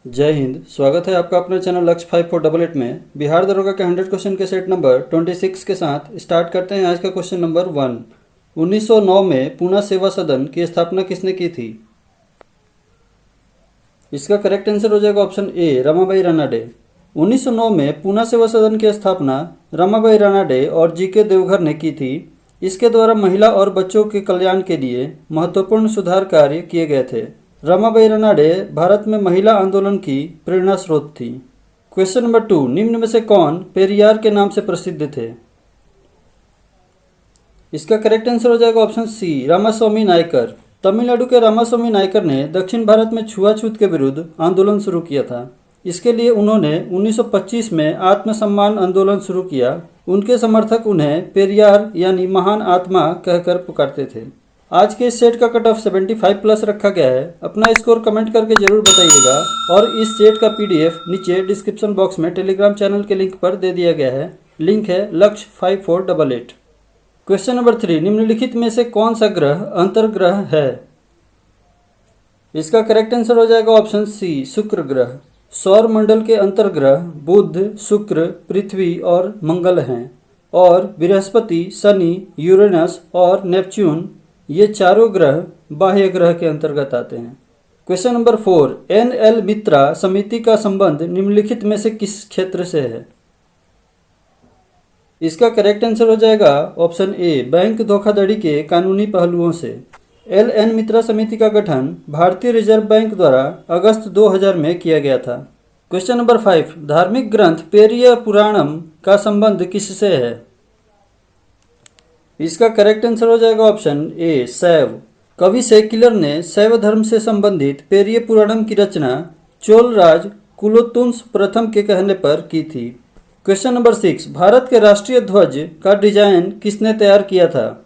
जय हिंद। स्वागत है आपका अपने चैनल लक्ष्य 5488 में। बिहार दरोगा के 100 क्वेश्चन के सेट नंबर 26 के साथ स्टार्ट करते हैं आज का क्वेश्चन नंबर 1। 1909 में पूना सेवा सदन की स्थापना किसने की थी? इसका करेक्ट आंसर हो जाएगा ऑप्शन ए, रमाबाई रानाडे। 1909 में पूना सेवा सदन की स्थापना रमाबाई रानाडे और जी.के. देवघर ने की थी। इसके द्वारा महिला और बच्चों के कल्याण के लिए महत्वपूर्ण सुधार कार्य किए गए थे। रमाबाई रानाडे भारत में महिला आंदोलन की प्रेरणा स्रोत थी। क्वेश्चन नंबर 2, निम्न में से कौन पेरियार के नाम से प्रसिद्ध थे? इसका करेक्ट आंसर हो जाएगा ऑप्शन सी, रामास्वामी नायकर। तमिलनाडु के रामास्वामी नायकर ने दक्षिण भारत में छुआछूत के विरुद्ध आंदोलन शुरू किया था। इसके लिए उन्होंने 1925 में आत्मसम्मान आंदोलन शुरू किया। उनके समर्थक उन्हें पेरियार यानी महान आत्मा कहकर पुकारते थे। आज के इस सेट का कट ऑफ 75 प्लस रखा गया है। अपना स्कोर कमेंट करके जरूर बताइएगा और इस सेट का पीडीएफ नीचे डिस्क्रिप्शन बॉक्स में टेलीग्राम चैनल के लिंक पर दे दिया गया है। लिंक है लक्ष्य 5488। क्वेश्चन नंबर 3, निम्नलिखित में से कौन सा ग्रह अंतर्ग्रह है? इसका करेक्ट आंसर हो जाएगा ऑप्शन सी, शुक्र ग्रह। सौर मंडल के अंतर्ग्रह बुध, शुक्र, पृथ्वी और मंगल हैं और बृहस्पति, शनि, यूरेनस और नेपच्यून ये चारों ग्रह बाह्य ग्रह के अंतर्गत आते हैं। Question number 4, एन.एल. मित्रा समिति का संबंध निम्नलिखित में से किस क्षेत्र से है? इसका करेक्ट आंसर हो जाएगा ऑप्शन ए, बैंक धोखाधड़ी के कानूनी पहलुओं से। एल.एन. मित्रा समिति का गठन भारतीय रिजर्व बैंक द्वारा अगस्त 2000 में किया गया था। क्वेश्चन नंबर 5, धार्मिक ग्रंथ पेरिय पुराणम का संबंध किससे है? इसका करेक्ट आंसर हो जाएगा ऑप्शन ए, शैव। कवि सेक्युलर ने शैव धर्म से संबंधित पेरिय पुराणम की रचना चोल राज कुलोत्तुंग प्रथम के कहने पर की थी। क्वेश्चन नंबर 6, भारत के राष्ट्रीय ध्वज का डिजाइन किसने तैयार किया था?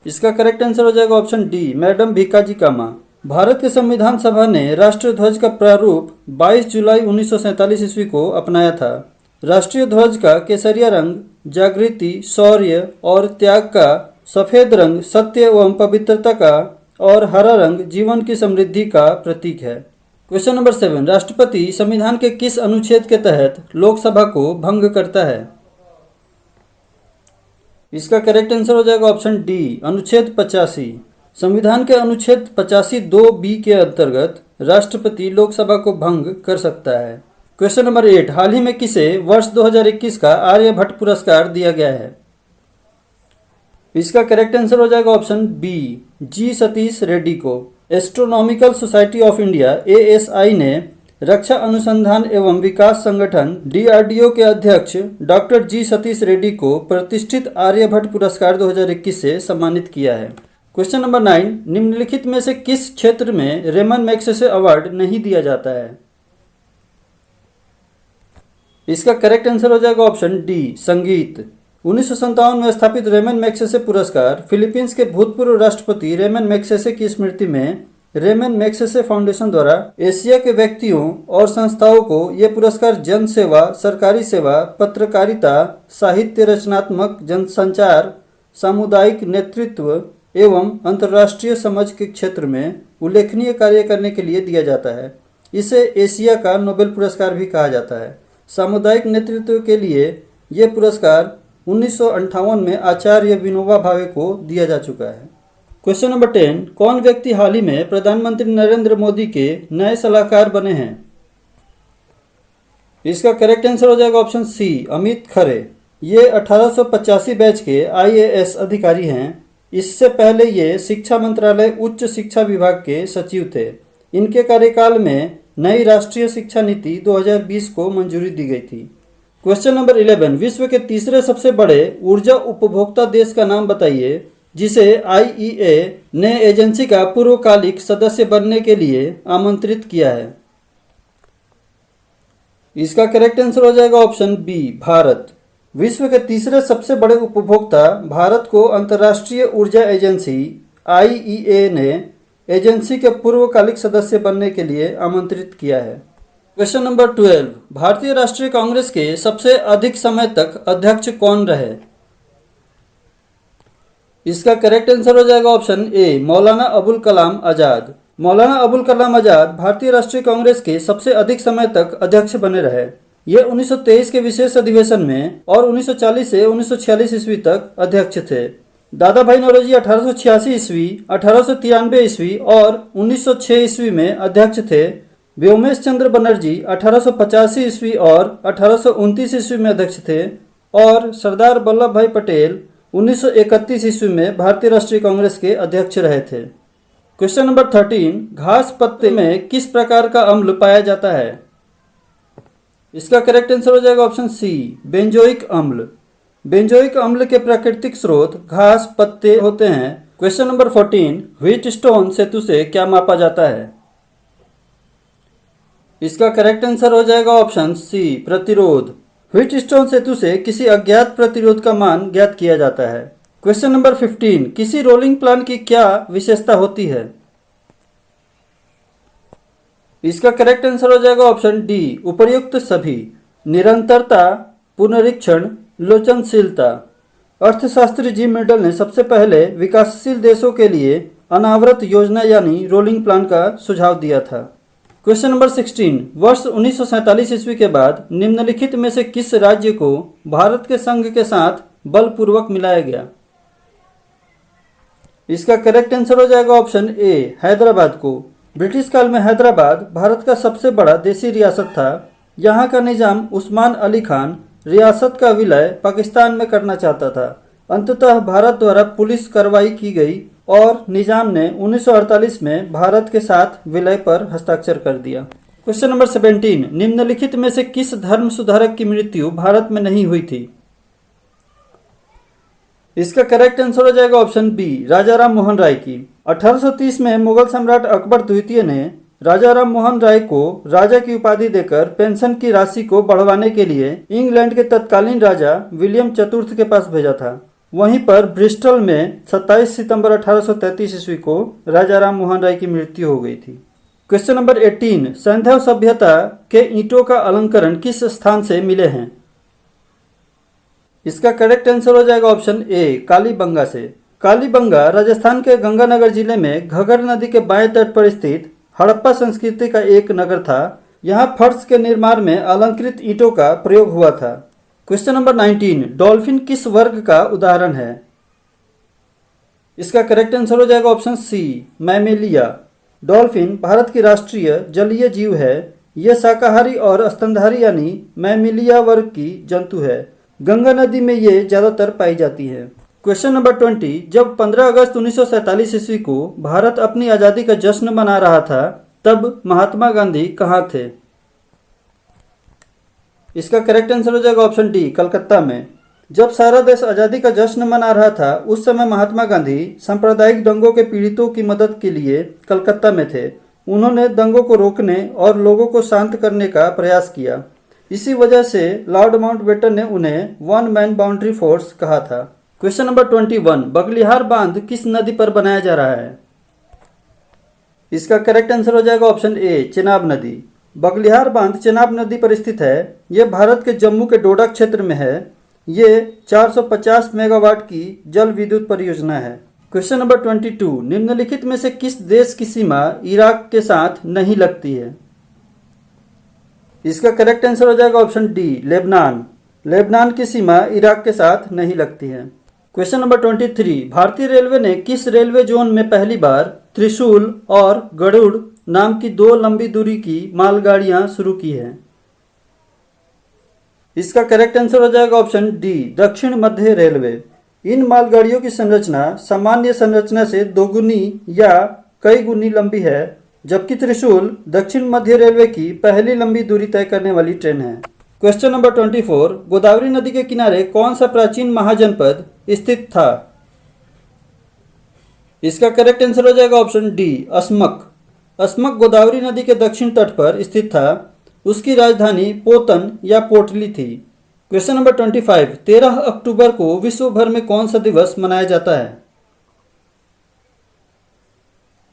इसका करेक्ट आंसर हो जाएगा ऑप्शन डी, मैडम भीकाजी कामा। भारत के संविधान सभा ने राष्ट्रीय ध्वज का प्रारूप 22 जुलाई 1947 ईस्वी को अपनाया था। राष्ट्रीय ध्वज का केसरिया रंग जागृति, शौर्य और त्याग का, सफेद रंग सत्य एवं पवित्रता का और हरा रंग जीवन की समृद्धि का प्रतीक है। क्वेश्चन नंबर 7, राष्ट्रपति संविधान के किस अनुच्छेद के तहत लोकसभा को भंग करता है? इसका करेक्ट आंसर हो जाएगा ऑप्शन डी, अनुच्छेद 85। संविधान के अनुच्छेद 85(2)(b) के अंतर्गत राष्ट्रपति लोकसभा को भंग कर सकता है। क्वेश्चन नंबर 8, हाल ही में किसे वर्ष 2021 का आर्यभट्ट पुरस्कार दिया गया है? इसका करेक्ट आंसर हो जाएगा ऑप्शन बी, जी सतीश रेड्डी को। Astronomical society of India (ASI) ने रक्षा अनुसंधान एवं विकास संगठन DRDO के अध्यक्ष डॉक्टर जी सतीश रेड्डी को प्रतिष्ठित आर्यभट्ट पुरस्कार 2021 से सम्मानित किया है। क्वेश्चन नंबर 9, निम्नलिखित में से किस क्षेत्र में रेमन मैग्सेसे अवार्ड नहीं दिया जाता है? इसका करेक्ट आंसर हो जाएगा ऑप्शन डी, संगीत। 1957 में स्थापित रेमन मैग्सेसे पुरस्कार फिलीपींस के भूतपूर्व राष्ट्रपति रेमन मैग्सेसे की स्मृति में रेमन मैग्सेसे फाउंडेशन द्वारा एशिया के व्यक्तियों और संस्थाओं को यह पुरस्कार जन सेवा, सरकारी सेवा, पत्रकारिता, साहित्य रचनात्मक जनसंचार, सामुदायिक नेतृत्व एवं अंतर्राष्ट्रीय समझ के क्षेत्र में उल्लेखनीय कार्य करने के लिए दिया जाता है। इसे एशिया का नोबेल पुरस्कार भी कहा जाता है। सामुदायिक नेतृत्व के लिए यह पुरस्कार 1958 में आचार्य विनोबा भावे को दिया जा चुका है। क्वेश्चन नंबर 10, कौन व्यक्ति हाल ही में प्रधानमंत्री नरेंद्र मोदी के नए सलाहकार बने हैं? इसका करेक्ट आंसर हो जाएगा ऑप्शन सी, अमित खरे। ये 1885 बैच के IAS अधिकारी हैं। इससे पहले ये शिक्षा मंत्रालय उच्च शिक्षा विभाग के सचिव थे। इनके कार्यकाल में नई राष्ट्रीय शिक्षा नीति 2020 को मंजूरी दी गई थी। क्वेश्चन नंबर 11, विश्व के तीसरे सबसे बड़े ऊर्जा उपभोक्ता देश का नाम बताइए जिसे IEA ने एजेंसी का पूर्वकालिक सदस्य बनने के लिए आमंत्रित किया है। इसका करेक्ट आंसर हो जाएगा ऑप्शन बी, भारत। विश्व के तीसरे सबसे बड़े उपभोक्ता भारत को अंतर्राष्ट्रीय ऊर्जा एजेंसी IEA ने एजेंसी के पूर्वकालिक सदस्य बनने के लिए आमंत्रित किया है। क्वेश्चन नंबर 12, भारतीय राष्ट्रीय कांग्रेस के सबसे अधिक समय तक अध्यक्ष कौन रहे? इसका करेक्ट आंसर हो जाएगा ऑप्शन ए, मौलाना अबुल कलाम आजाद। मौलाना अबुल कलाम आजाद भारतीय राष्ट्रीय कांग्रेस के सबसे अधिक समय तक अध्यक्ष बने रहे। ये 1923 के विशेष अधिवेशन में और 1940 से 1946 ईस्वी तक अध्यक्ष थे। दादा भाई नौरोजी 1886 ईस्वी, 1893 ईस्वी और 1906 ईस्वी में अध्यक्ष थे। व्योमेश चंद्र बनर्जी 1885 ईस्वी और 1829 ईस्वी में अध्यक्ष थे और सरदार वल्लभ भाई पटेल 1931 ईस्वी में भारतीय राष्ट्रीय कांग्रेस के अध्यक्ष रहे थे। क्वेश्चन नंबर 13, घास पत्ते में किस प्रकार का अम्ल पाया जाता है? इसका करेक्ट आंसर हो जाएगा ऑप्शन सी, बेंजोइक अम्ल। बेंजोइक अम्ल के प्राकृतिक स्रोत घास पत्ते होते हैं। क्वेश्चन नंबर 14, व्हीटस्टोन सेतु से क्या मापा जाता है? इसका करेक्ट आंसर हो जाएगा ऑप्शन सी, प्रतिरोध। व्हीटस्टोन सेतु से किसी अज्ञात प्रतिरोध का मान ज्ञात किया जाता है। क्वेश्चन नंबर 15, किसी रोलिंग प्लान की क्या विशेषता होती है? इसका करेक्ट आंसर हो जाएगा ऑप्शन डी, उपर्युक्त सभी। निरंतरता, पुनरीक्षण, लोचनशीलता। अर्थशास्त्री जी मिडल ने सबसे पहले विकासशील देशों के लिए अनावृत योजना यानी रोलिंग प्लान का सुझाव दिया था। क्वेश्चन नंबर 16, वर्ष 1947 ईस्वी के बाद निम्नलिखित में से किस राज्य को भारत के संघ के साथ बलपूर्वक मिलाया गया? इसका करेक्ट आंसर हो जाएगा ऑप्शन ए, हैदराबाद को। ब्रिटिश काल में हैदराबाद भारत का सबसे बड़ा देसी रियासत था। यहाँ का निजाम उस्मान अली खान रियासत का विलय पाकिस्तान में करना चाहता था। अंततः भारत द्वारा पुलिस कार्रवाई की गई और निजाम ने 1948 में भारत के साथ विलय पर हस्ताक्षर कर दिया। क्वेश्चन नंबर 17, निम्नलिखित में से किस धर्म सुधारक की मृत्यु भारत में नहीं हुई थी? इसका करेक्ट आंसर हो जाएगा ऑप्शन बी, राजा राम मोहन राय की। 1830 में मुगल सम्राट अकबर द्वितीय ने राजा राम मोहन राय को राजा की उपाधि देकर पेंशन की राशि को बढ़वाने के लिए इंग्लैंड के तत्कालीन राजा विलियम चतुर्थ के पास भेजा था। वहीं पर ब्रिस्टल में 27 सितंबर 1833 ईस्वी को राजा राम मोहन राय की मृत्यु हो गई थी। क्वेश्चन नंबर 18, सैंधव सभ्यता के ईंटों का अलंकरण किस स्थान से मिले हैं? इसका करेक्ट आंसर हो जाएगा ऑप्शन ए, कालीबंगा से। कालीबंगा राजस्थान के गंगानगर जिले में घग्गर नदी के बाएं तट पर स्थित हड़प्पा संस्कृति का एक नगर था। यहाँ फर्श के निर्माण में अलंकृत ईंटों का प्रयोग हुआ था। क्वेश्चन नंबर 19, डॉल्फिन किस वर्ग का उदाहरण है? इसका करेक्ट आंसर हो जाएगा ऑप्शन सी, मैमेलिया। डॉल्फिन भारत की राष्ट्रीय जलीय जीव है। यह शाकाहारी और स्तनधारी यानी मैमेलिया वर्ग की जंतु है। गंगा नदी में ये ज्यादातर पाई जाती है। क्वेश्चन नंबर 20, जब 15 अगस्त 1947 ईस्वी को भारत अपनी आज़ादी का जश्न मना रहा था तब महात्मा गांधी कहाँ थे? इसका करेक्ट आंसर हो जाएगा ऑप्शन डी, कलकत्ता में। जब सारा देश आज़ादी का जश्न मना रहा था उस समय महात्मा गांधी सांप्रदायिक दंगों के पीड़ितों की मदद के लिए कलकत्ता में थे। उन्होंने दंगों को रोकने और लोगों को शांत करने का प्रयास किया। इसी वजह से लॉर्ड माउंटबेटन ने उन्हें वन मैन बाउंड्री फोर्स कहा था। क्वेश्चन नंबर 21, बगलिहार बांध किस नदी पर बनाया जा रहा है? इसका करेक्ट आंसर हो जाएगा ऑप्शन ए, चेनाब नदी। बगलिहार बांध चेनाब नदी पर स्थित है। यह भारत के जम्मू के डोडा क्षेत्र में है। ये 450 मेगावाट की जल विद्युत परियोजना है। क्वेश्चन नंबर 22, निम्नलिखित में से किस देश की सीमा इराक के साथ नहीं लगती है? इसका करेक्ट आंसर हो जाएगा ऑप्शन डी, लेबनान। लेबनान की सीमा इराक के साथ नहीं लगती है। क्वेश्चन नंबर 23, भारतीय रेलवे ने किस रेलवे जोन में पहली बार त्रिशूल और गरुड़ नाम की 2 लंबी दूरी की मालगाड़ियां शुरू की हैं? इसका करेक्ट आंसर हो जाएगा ऑप्शन डी, दक्षिण मध्य रेलवे। इन मालगाड़ियों की संरचना सामान्य संरचना से दोगुनी या कई गुनी लंबी है, जबकि त्रिशूल दक्षिण मध्य रेलवे की पहली लंबी दूरी तय करने वाली ट्रेन है। क्वेश्चन नंबर 24, गोदावरी नदी के किनारे कौन सा प्राचीन महाजनपद स्थित था? इसका करेक्ट आंसर हो जाएगा ऑप्शन डी, अस्मक। अस्मक गोदावरी नदी के दक्षिण तट पर स्थित था। उसकी राजधानी पोतन या पोटली थी। क्वेश्चन नंबर 25, 13 अक्टूबर को विश्व भर में कौन सा दिवस मनाया जाता है?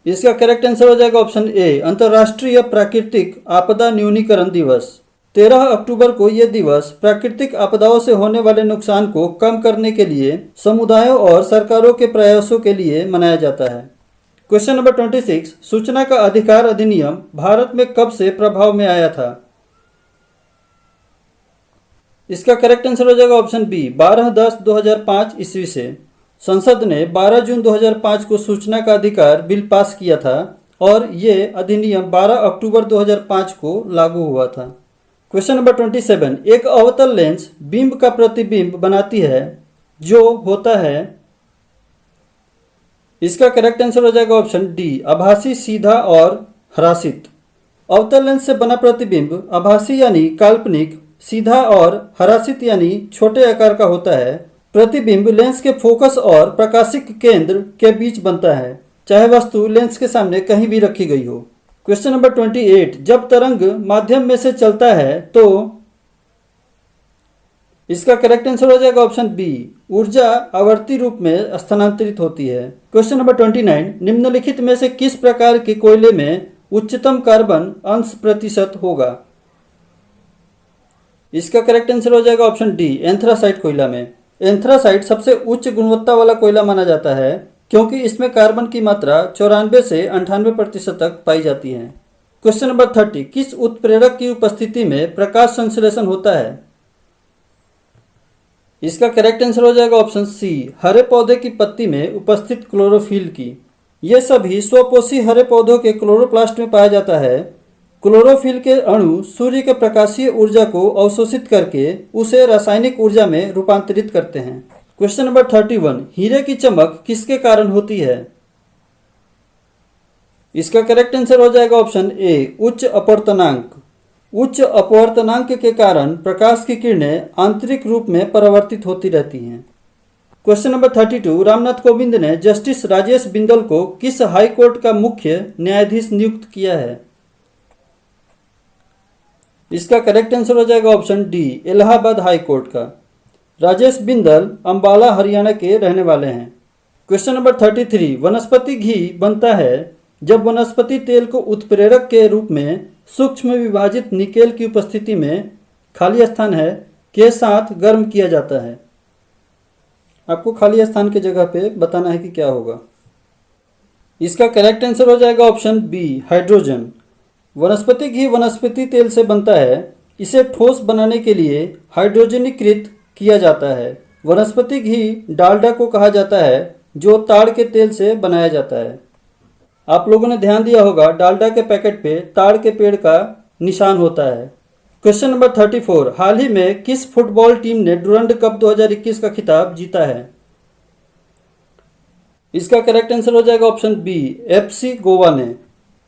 इसका करेक्ट आंसर हो जाएगा ऑप्शन ए, अंतर्राष्ट्रीय प्राकृतिक आपदा न्यूनीकरण दिवस। 13 अक्टूबर को यह दिवस प्राकृतिक आपदाओं से होने वाले नुकसान को कम करने के लिए समुदायों और सरकारों के प्रयासों के लिए मनाया जाता है। क्वेश्चन नंबर 26, सूचना का अधिकार अधिनियम भारत में कब से प्रभाव में आया था? इसका करेक्ट आंसर हो जाएगा ऑप्शन बी 12/10/2005 ईस्वी से। संसद ने 12 जून 2005 को सूचना का अधिकार बिल पास किया था और ये अधिनियम 12 अक्टूबर 2005 को लागू हुआ था। क्वेश्चन नंबर 27, एक अवतल लेंस बिंब का प्रतिबिंब बनाती है जो होता है। इसका करेक्ट आंसर हो जाएगा ऑप्शन डी आभासी, सीधा और ह्रासित। अवतल लेंस से बना प्रतिबिंब आभासी यानी काल्पनिक, सीधा और ह्रासित यानी छोटे आकार का होता है। प्रतिबिंब लेंस के फोकस और प्रकाशिक केंद्र के बीच बनता है, चाहे वस्तु लेंस के सामने कहीं भी रखी गई हो। क्वेश्चन नंबर 28, जब तरंग माध्यम में से चलता है तो इसका करेक्ट आंसर हो जाएगा ऑप्शन बी ऊर्जा आवर्ती रूप में स्थानांतरित होती है। क्वेश्चन नंबर 29, निम्नलिखित में से किस प्रकार के कोयले में उच्चतम कार्बन अंश प्रतिशत होगा? इसका करेक्ट आंसर हो जाएगा ऑप्शन डी एंथ्रासाइट कोयला में। एंथ्रासाइट सबसे उच्च गुणवत्ता वाला कोयला माना जाता है क्योंकि इसमें कार्बन की मात्रा 94 से 98% तक पाई जाती है। क्वेश्चन नंबर 30, किस उत्प्रेरक की उपस्थिति में प्रकाश संश्लेषण होता है? इसका करेक्ट आंसर हो जाएगा ऑप्शन सी हरे पौधे की पत्ती में उपस्थित क्लोरोफिल की। ये सभी स्वपोषी हरे पौधों के क्लोरोप्लास्ट में पाया जाता है। क्लोरोफिल के अणु सूर्य के प्रकाशीय ऊर्जा को अवशोषित करके उसे रासायनिक ऊर्जा में रूपांतरित करते हैं। क्वेश्चन नंबर 31, हीरे की चमक किसके कारण होती है? इसका करेक्ट आंसर हो जाएगा ऑप्शन ए उच्च अपवर्तनांक। उच्च अपवर्तनांक के कारण प्रकाश की किरणें आंतरिक रूप में परावर्तित होती रहती हैं। क्वेश्चन नंबर 32, रामनाथ कोविंद ने जस्टिस राजेश बिंदल को किस हाई कोर्ट का मुख्य न्यायाधीश नियुक्त किया है? इसका करेक्ट आंसर हो जाएगा option D Allahabad high court का। राजेश बिंदल अंबाला हरियाणा के रहने वाले हैं। क्वेश्चन नंबर 33, वनस्पति घी बनता है जब वनस्पति तेल को उत्प्रेरक के रूप में सूक्ष्म विभाजित निकेल की उपस्थिति में खाली स्थान है के साथ गर्म किया जाता है। आपको खाली स्थान की जगह पे बताना है कि क्या होगा। इसका करेक्ट आंसर हो जाएगा ऑप्शन बी हाइड्रोजन। वनस्पति घी वनस्पति तेल से बनता है। इसे ठोस बनाने के लिए हाइड्रोजनीकृत किया जाता है। वनस्पति घी डालडा को कहा जाता है जो ताड़ के तेल से बनाया जाता है। आप लोगों ने ध्यान दिया होगा डालडा के पैकेट पे ताड़ के पेड़ का निशान होता है। क्वेश्चन नंबर 34, हाल ही में किस फुटबॉल टीम ने डुरंड कप 2021 का खिताब जीता है? इसका करेक्ट आंसर हो जाएगा ऑप्शन बी एफसी गोवा ने।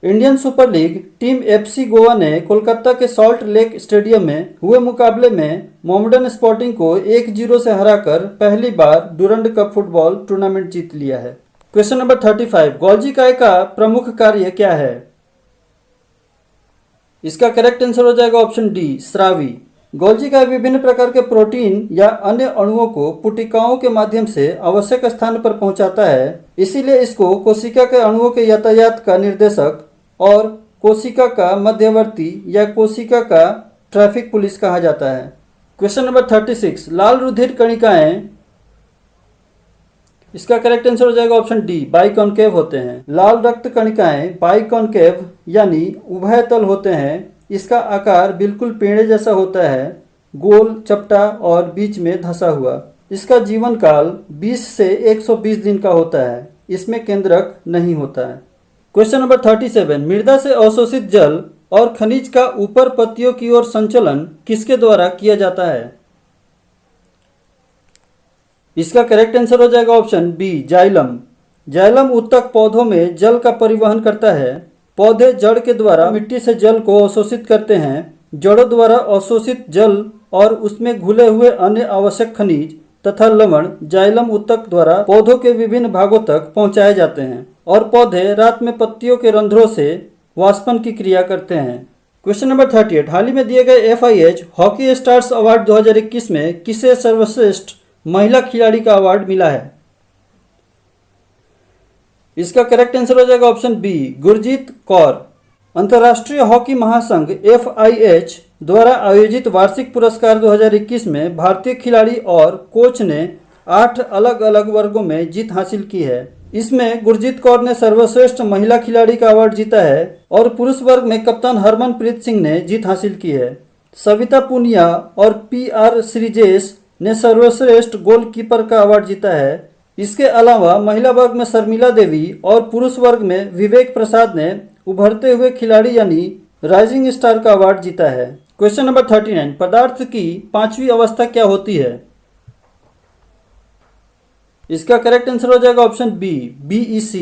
Indian super league team FC Goa ने कोलकाता के सॉल्ट लेक स्टेडियम में हुए मुकाबले में मोहम्मडन स्पोर्टिंग को 1-0 से हराकर पहली बार डुरंड कप फुटबॉल टूर्नामेंट जीत लिया है। क्वेश्चन नंबर 35, गोल्जी काय का प्रमुख कार्य क्या है? इसका करेक्ट आंसर हो जाएगा ऑप्शन डी स्रावी। गोल्जी काय विभिन्न प्रकार के प्रोटीन या अन्य अणुओं को पुटिकाओं के माध्यम से आवश्यक स्थान पर पहुंचाता है। इसीलिए इसको कोशिका के अणुओं के यातायात का निर्देशक और कोशिका का मध्यवर्ती या कोशिका का ट्रैफिक पुलिस कहा जाता है। क्वेश्चन नंबर 36, लाल रुधिर कणिकाएं, इसका करेक्ट आंसर हो जाएगा ऑप्शन डी बाइकॉन्केव होते हैं। लाल रक्त कणिकाएं बाइकॉन्केव यानी उभयतल होते हैं। इसका आकार बिल्कुल पेड़े जैसा होता है, गोल, चपटा और बीच में धंसा हुआ। इसका जीवन काल 20 से 120 दिन का होता है। इसमें केंद्रक नहीं होता है। क्वेश्चन नंबर 37, मृदा से अवशोषित जल और खनिज का ऊपर पत्तियों की ओर संचलन किसके द्वारा किया जाता है? इसका करेक्ट आंसर हो जाएगा ऑप्शन बी जाइलम। जाइलम उत्तक पौधों में जल का परिवहन करता है। पौधे जड़ के द्वारा मिट्टी से जल को अवशोषित करते हैं। जड़ों द्वारा अवशोषित जल और उसमें घुले हुए अन्य आवश्यक खनिज तथा लवण जाइलम उत्तक द्वारा पौधों के विभिन्न भागों तक पहुंचाए जाते हैं और पौधे रात में पत्तियों के रंध्रों से वाष्पन की क्रिया करते हैं। क्वेश्चन नंबर 38, हाल ही में दिए गए FIH हॉकी स्टार्स अवार्ड 2021 में किसे सर्वश्रेष्ठ महिला खिलाड़ी का अवार्ड मिला है? इसका करेक्ट आंसर हो जाएगा ऑप्शन बी गुरजीत कौर। अंतर्राष्ट्रीय हॉकी महासंघ FIH द्वारा आयोजित वार्षिक पुरस्कार 2021 में भारतीय खिलाड़ी और कोच ने 8 अलग अलग वर्गों में जीत हासिल की है। इसमें गुरजीत कौर ने सर्वश्रेष्ठ महिला खिलाड़ी का अवार्ड जीता है और पुरुष वर्ग में कप्तान हरमनप्रीत सिंह ने जीत हासिल की है। सविता पुनिया और PR श्रीजेश ने सर्वश्रेष्ठ गोलकीपर का अवार्ड जीता है। इसके अलावा महिला वर्ग में शर्मिला देवी और पुरुष वर्ग में विवेक प्रसाद ने उभरते हुए खिलाड़ी यानी राइजिंग स्टार का अवार्ड जीता है। क्वेश्चन नंबर 39, पदार्थ की पांचवी अवस्था क्या होती है? इसका करेक्ट आंसर हो जाएगा ऑप्शन बी, BEC।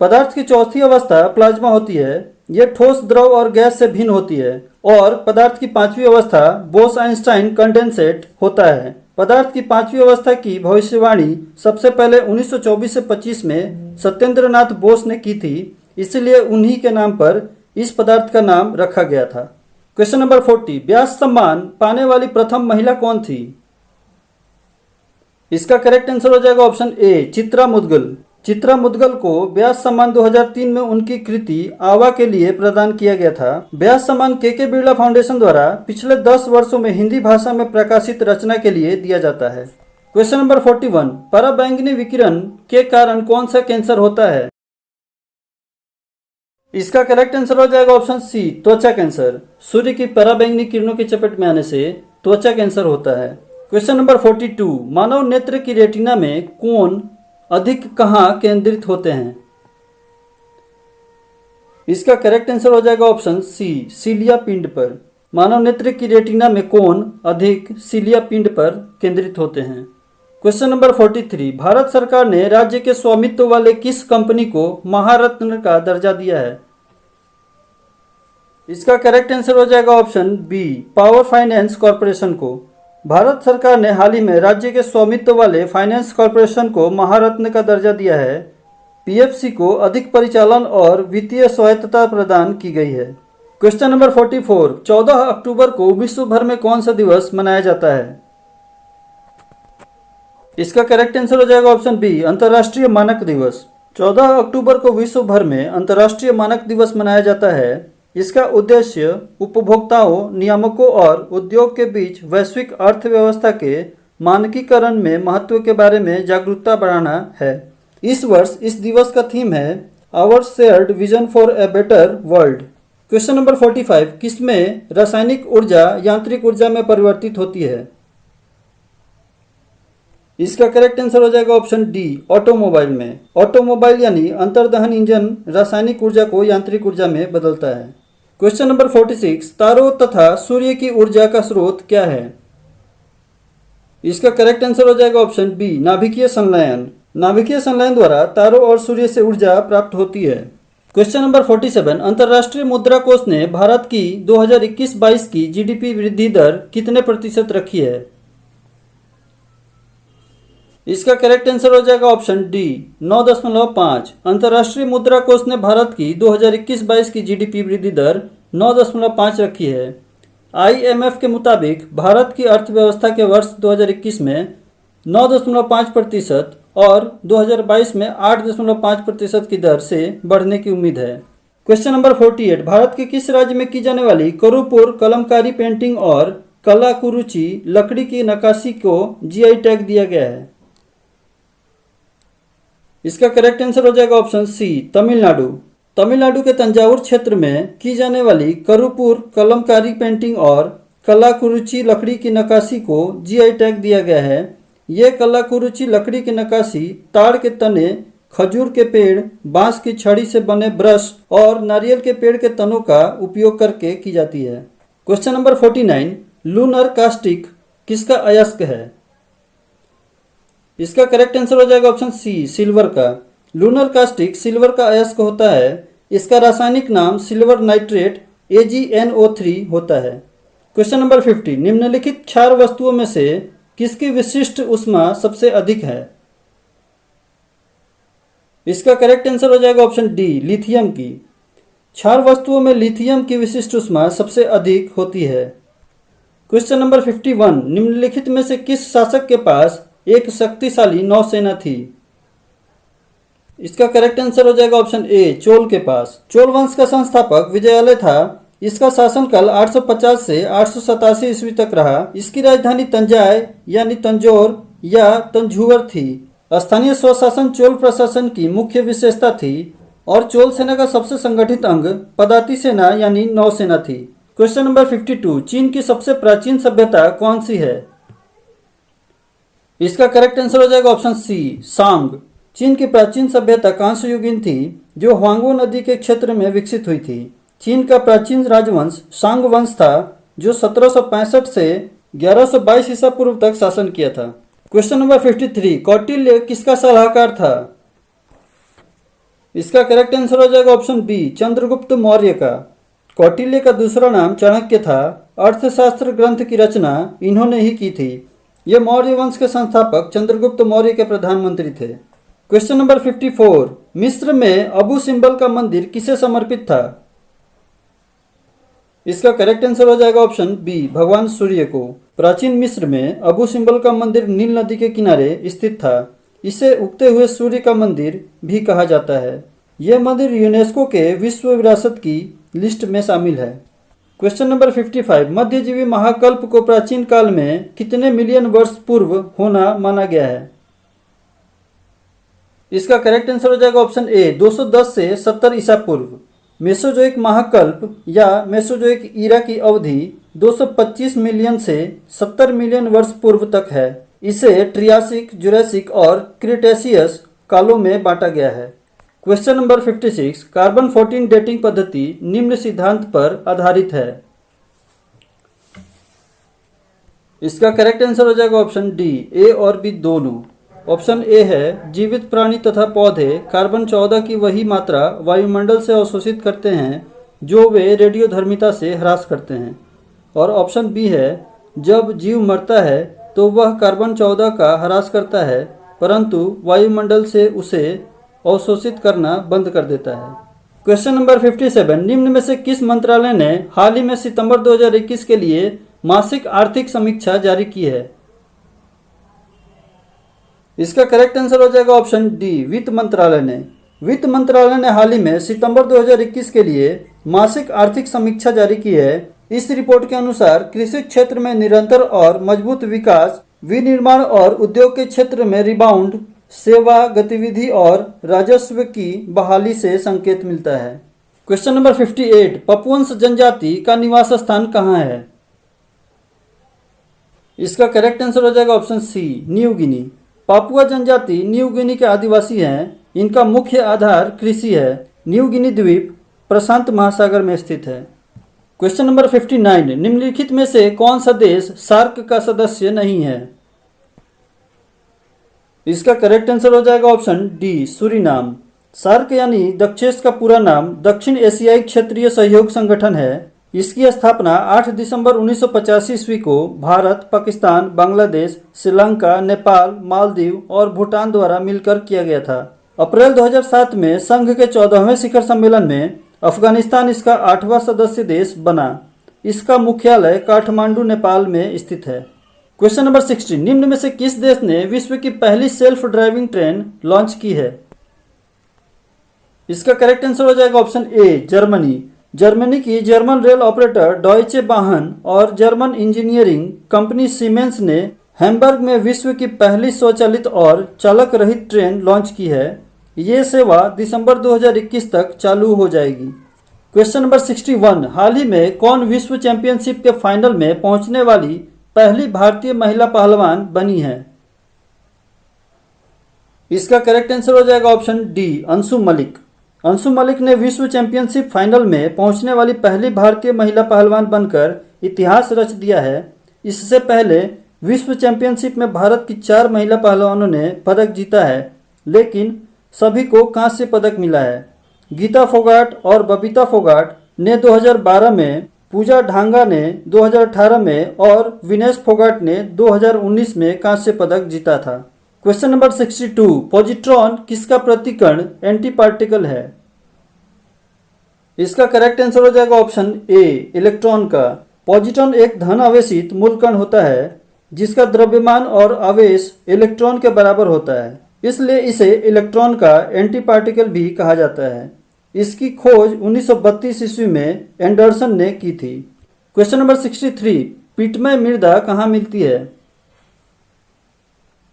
पदार्थ की चौथी अवस्था प्लाज्मा होती है। यह ठोस, द्रव और गैस से भिन्न होती है। और पदार्थ की पांचवी अवस्था बोस आइंस्टाइन कंडेंसेट होता है। पदार्थ की पांचवी अवस्था की भविष्यवाणी सबसे पहले 1924 से 25 में सत्येंद्र नाथ बोस ने की थी, इसलिए उन्हीं के नाम पर इस पदार्थ का नाम रखा गया था। क्वेश्चन नंबर 40, व्यास सम्मान पाने वाली प्रथम महिला कौन थी? इसका करेक्ट आंसर हो जाएगा ऑप्शन ए, चित्रा मुदगल। चित्रा मुदगल को व्यास सम्मान 2003 में उनकी कृति आवा के लिए प्रदान किया गया था। व्यास सम्मान के बिरला फाउंडेशन द्वारा पिछले 10 वर्षों में हिंदी भाषा में प्रकाशित रचना के लिए दिया जाता है। क्वेश्चन नंबर 41, पराबैंगनी विकिरण के कारण कौन सा कैंसर होता है? इसका करेक्ट आंसर हो जाएगा ऑप्शन सी, त्वचा कैंसर। सूर्य की पराबैंगनी किरणों की चपेट में आने से त्वचा कैंसर होता है। क्वेश्चन नंबर 42, मानव नेत्र की रेटिना में कोण अधिक कहाँ केंद्रित होते हैं? इसका करेक्ट आंसर हो जाएगा ऑप्शन सी, सीलिया पिंड पर। मानव नेत्र की रेटिना में कोण अधिक सीलिया पिंड पर केंद्रित होते हैं। क्वेश्चन नंबर 43, भारत सरकार ने राज्य के स्वामित्व वाले किस कंपनी को महारत्न का दर्जा दिया है? इसका करेक्ट आंसर हो जाएगा option B, power finance corporation को। भारत सरकार ने हाल ही में राज्य के स्वामित्व वाले फाइनेंस कॉरपोरेशन को महारत्न का दर्जा दिया है। PFC को अधिक परिचालन और वित्तीय स्वायत्तता प्रदान की गई है। क्वेश्चन नंबर 44, 14 अक्टूबर को विश्व भर में कौन सा दिवस मनाया जाता है? इसका करेक्ट आंसर हो जाएगा ऑप्शन बी, अंतर्राष्ट्रीय मानक दिवस। 14 अक्टूबर को विश्व भर में अंतर्राष्ट्रीय मानक दिवस मनाया जाता है। इसका उद्देश्य उपभोक्ताओं, नियामकों और उद्योग के बीच वैश्विक अर्थव्यवस्था के मानकीकरण में महत्व के बारे में जागरूकता बढ़ाना है। इस वर्ष इस दिवस का थीम है our shared vision for a better world. Question number 45, किसमें रासायनिक ऊर्जा यांत्रिक ऊर्जा में परिवर्तित होती है? इसका करेक्ट आंसर हो जाएगा ऑप्शन डी, ऑटोमोबाइल में। ऑटोमोबाइल यानी अंतर्दहन इंजन रासायनिक ऊर्जा को यांत्रिक ऊर्जा में बदलता है। क्वेश्चन नंबर 46, तारों तथा सूर्य की ऊर्जा का स्रोत क्या है? इसका करेक्ट आंसर हो जाएगा ऑप्शन बी, नाभिकीय संलयन। नाभिकीय संलयन द्वारा तारों और सूर्य से ऊर्जा प्राप्त होती है। क्वेश्चन नंबर 47, अंतर्राष्ट्रीय मुद्रा कोष ने भारत की 2021-22 की GDP वृद्धि दर कितने प्रतिशत रखी है? इसका करेक्ट आंसर हो जाएगा ऑप्शन डी, 9.5। अंतर्राष्ट्रीय मुद्रा कोष ने भारत की 2021-22 की GDP वृद्धि दर 9.5 रखी है। IMF के मुताबिक भारत की अर्थव्यवस्था के वर्ष 2021 में 9.5% और 2022 में 8.5% की दर से बढ़ने की उम्मीद है। क्वेश्चन नंबर 48, भारत के किस राज्य में की जाने वाली करूपुर कलमकारी पेंटिंग और कलाकुरुचि लकड़ी की नक्काशी को GI टैग दिया गया है? इसका करेक्ट आंसर हो जाएगा ऑप्शन सी, तमिलनाडु। तमिलनाडु के तंजावुर क्षेत्र में की जाने वाली करूपुर कलमकारी पेंटिंग और कलाकुरुचि लकड़ी की नक्काशी को GI टैग दिया गया है। ये कलाकुरुचि लकड़ी की नक्काशी ताड़ के तने, खजूर के पेड़, बांस की छड़ी से बने ब्रश और नारियल के पेड़ के तनों का उपयोग करके की जाती है। क्वेश्चन नंबर 49, लूनर कास्टिक किसका अयस्क है? इसका करेक्ट आंसर हो जाएगा ऑप्शन सी, सिल्वर का। लूनर कास्टिक सिल्वर का अयस्क होता है। इसका रासायनिक नाम सिल्वर नाइट्रेट AgNO3 होता है। क्वेश्चन नंबर 50, निम्नलिखित क्षार वस्तुओं में से किसकी विशिष्ट ऊष्मा सबसे अधिक है? इसका करेक्ट आंसर हो जाएगा ऑप्शन डी, लिथियम की। क्षार वस्तुओं में लिथियम की विशिष्ट ऊष्मा सबसे अधिक होती है। क्वेश्चन नंबर 51, निम्नलिखित में से किस शासक के पास एक शक्तिशाली नौसेना थी? इसका करेक्ट आंसर हो जाएगा ऑप्शन ए, चोल के पास। चोल वंश का संस्थापक विजयालय था। इसका शासनकाल 850 से 887 ईस्वी तक रहा। इसकी राजधानी तंजाय यानी तंजौर या तंजौर थी। स्थानीय स्वशासन चोल प्रशासन की मुख्य विशेषता थी और चोल सेना का सबसे संगठित अंग पदाति सेना यानी नौसेना थी। क्वेश्चन नंबर 52, चीन की सबसे प्राचीन सभ्यता कौन सी है? इसका करेक्ट आंसर हो जाएगा ऑप्शन सी, सांग। चीन की प्राचीन सभ्यता कांस्य युगीन थी जो हुआंगो नदी के क्षेत्र में विकसित हुई थी। चीन का प्राचीन राजवंश सांग वंश था जो 1765 से 1122 ईसा पूर्व तक शासन किया था। क्वेश्चन नंबर 53, कौटिल्य किसका सलाहकार था? इसका करेक्ट आंसर हो जाएगा ऑप्शन बी, चंद्रगुप्त मौर्य का। कौटिल्य का दूसरा नाम चाणक्य था। अर्थशास्त्र ग्रंथ की रचना इन्होंने ही की थी। ये मौर्य वंश के संस्थापक चंद्रगुप्त मौर्य के प्रधानमंत्री थे। क्वेश्चन नंबर 54, मिस्र में अबू सिम्बल का मंदिर किसे समर्पित था? इसका करेक्ट आंसर हो जाएगा ऑप्शन बी, भगवान सूर्य को। प्राचीन मिस्र में अबू सिम्बल का मंदिर नील नदी के किनारे स्थित था। इसे उगते हुए सूर्य का मंदिर भी कहा जाता है। यह मंदिर यूनेस्को के विश्व विरासत की लिस्ट में शामिल है। क्वेश्चन नंबर 55, मध्यजीवी महाकल्प को प्राचीन काल में कितने मिलियन वर्ष पूर्व होना माना गया है? इसका करेक्ट आंसर हो जाएगा ऑप्शन ए, 210 से 70 ईसा पूर्व। मेसोजोइक महाकल्प या मेसोजोइक ईरा की अवधि 225 मिलियन से 70 मिलियन वर्ष पूर्व तक है। इसे ट्रियासिक, जुरासिक और क्रिटेशियस कालों में बांटा गया है। क्वेश्चन नंबर 56, कार्बन 14 डेटिंग पद्धति निम्न सिद्धांत पर आधारित है। इसका करेक्ट आंसर हो जाएगा ऑप्शन डी, ए और बी दोनों। ऑप्शन ए है, जीवित प्राणी तथा पौधे कार्बन 14 की वही मात्रा वायुमंडल से अवशोषित करते हैं जो वे रेडियोधर्मिता से ह्रास करते हैं। और ऑप्शन बी है, जब जीव मरता है तो वह कार्बन 14 का ह्रास करता है परंतु वायुमंडल से उसे अवशोषित करना बंद कर देता है। क्वेश्चन नंबर 57, निम्न में से किस मंत्रालय ने हाल ही में सितंबर 2021 के लिए मासिक आर्थिक समीक्षा जारी की है? इसका करेक्ट आंसर हो जाएगा ऑप्शन डी, वित्त मंत्रालय ने। वित्त मंत्रालय ने हाल ही में सितंबर 2021 के लिए मासिक आर्थिक समीक्षा जारी की है। इस रिपोर्ट के अनुसार कृषि क्षेत्र में निरंतर और मजबूत विकास, विनिर्माण और उद्योग के क्षेत्र में रिबाउंड, सेवा गतिविधि और राजस्व की बहाली से संकेत मिलता है। क्वेश्चन नंबर 58, पपुअन्स जनजाति का निवास स्थान कहाँ है? इसका करेक्ट आंसर हो जाएगा option C, New Guinea. Papua जनजाति न्यू गिनी के आदिवासी हैं। इनका मुख्य आधार कृषि है। न्यू गिनी द्वीप प्रशांत महासागर में स्थित है। क्वेश्चन नंबर 59, निम्नलिखित में से कौन सा देश सार्क का सदस्य नहीं है? इसका करेक्ट आंसर हो जाएगा ऑप्शन डी, सूरीनाम। सार्क यानी दक्षेस का पूरा नाम दक्षिण एशियाई क्षेत्रीय सहयोग संगठन है। इसकी स्थापना 8 दिसंबर 1985 ईस्वी को भारत, पाकिस्तान, बांग्लादेश, श्रीलंका, नेपाल, मालदीव और भूटान द्वारा मिलकर किया गया था। अप्रैल 2007 में संघ के 14वें शिखर सम्मेलन में अफगानिस्तान इसका 8वां सदस्य देश बना। इसका मुख्यालय काठमांडू, नेपाल में स्थित है। क्वेश्चन नंबर 60, निम्न में से किस देश ने विश्व की पहली सेल्फ ड्राइविंग ट्रेन लॉन्च की है? इसका करेक्ट आंसर हो जाएगा ऑप्शन ए, जर्मनी। जर्मनी की जर्मन रेल ऑपरेटर डॉयचे बाहन और जर्मन इंजीनियरिंग कंपनी सीमेंस ने हैम्बर्ग में विश्व की पहली स्वचालित और चालक रहित ट्रेन लॉन्च की है। ये सेवा दिसंबर 2021 तक चालू हो जाएगी। क्वेश्चन नंबर 61, हाल ही में कौन विश्व चैंपियनशिप के फाइनल में पहुंचने वाली पहली भारतीय महिला पहलवान बनी है? इसका करेक्ट आंसर हो जाएगा ऑप्शन डी, अंशु मलिक। अंशु मलिक ने विश्व चैंपियनशिप फाइनल में पहुंचने वाली पहली भारतीय महिला पहलवान बनकर इतिहास रच दिया है। इससे पहले विश्व चैंपियनशिप में भारत की 4 महिला पहलवानों ने पदक जीता है लेकिन सभी को कांस्य पदक मिला है। गीता फोगाट और बबीता फोगाट ने 2012 में, पूजा ढांगा ने 2018 में और विनेश फोगाट ने 2019 में कांस्य पदक जीता था। क्वेश्चन नंबर 62, पॉजिट्रॉन किसका प्रतिकण एंटी पार्टिकल है? इसका करेक्ट आंसर हो जाएगा ऑप्शन ए, इलेक्ट्रॉन का। पॉजिट्रॉन एक धन आवेशित मूल कण होता है जिसका द्रव्यमान और आवेश इलेक्ट्रॉन के बराबर होता है, इसलिए इसे इलेक्ट्रॉन का एंटी पार्टिकल भी कहा जाता है। इसकी खोज 1932 ईस्वी में एंडरसन ने की थी। क्वेश्चन नंबर 63, पीटमय मृदा कहाँ मिलती है?